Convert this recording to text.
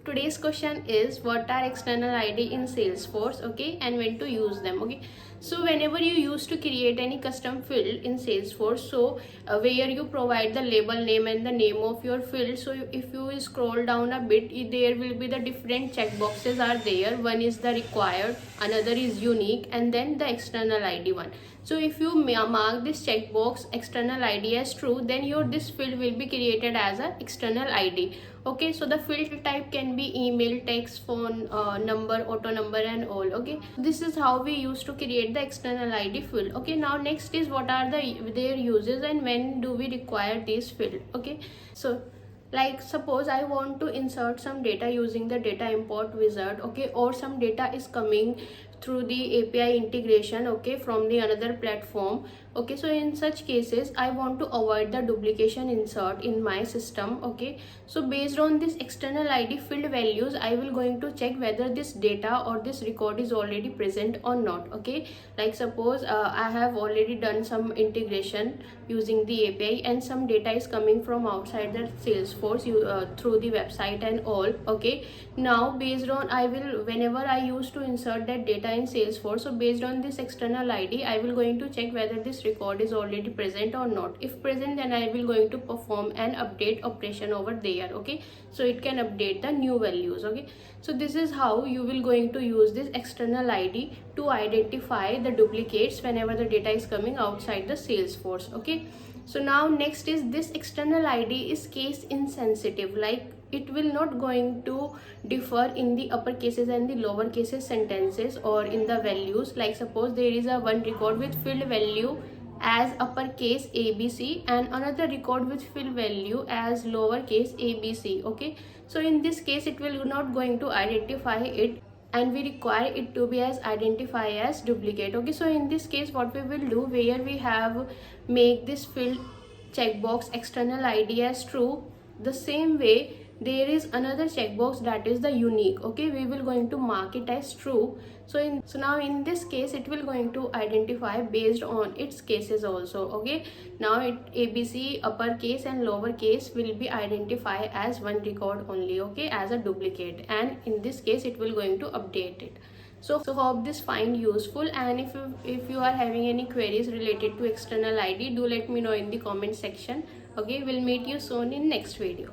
today's question is what are external ID in Salesforce, okay, and when to use them, okay. So whenever you used to create any custom field in Salesforce, so where you provide the label name and the name of your field, so if you scroll down a bit, there will be the different checkboxes are there. One is the required, another is unique, and then the external ID one. So if you mark this checkbox external ID as true, then your this field will be created as a external ID, okay. So the field type can be email, text, phone number, auto number, and all, okay. This is how we used to create the external ID field, okay. Now next is what are their uses and when do we require this field, okay. So like suppose I want to insert some data using the data import wizard, okay, or some data is coming through the API integration, okay, from the another platform, okay. So in such cases I want to avoid the duplication insert in my system, okay. So based on this external ID field values, I will going to check whether this data or this record is already present or not, okay. Like suppose I have already done some integration using the API and some data is coming from outside the Salesforce through the website and all, okay. Now based on I will whenever I used to insert that data in Salesforce, so based on this external ID I will going to check whether this record is already present or not. If present, then I will going to perform an update operation over there, okay. So it can update the new values, okay. So this is how you will going to use this external ID to identify the duplicates whenever the data is coming outside the Salesforce, okay. So now next is this external ID is case insensitive, like it will not going to differ in the upper cases and the lower cases sentences or in the values. Like suppose there is a one record with field value as uppercase ABC and another record with field value as lowercase ABC, okay. So in this case it will not going to identify it and we require it to be as identify as duplicate, okay. So in this case what we will do, where we have make this field checkbox external ID as true, the same way there is another checkbox that is the unique, okay. We will going to mark it as true. So now in this case it will going to identify based on its cases also, okay. Now it ABC uppercase and lowercase will be identified as one record only, okay, as a duplicate, and in this case it will going to update it. So hope this find useful, and if you are having any queries related to external ID, do let me know in the comment section, okay. We'll meet you soon in next video.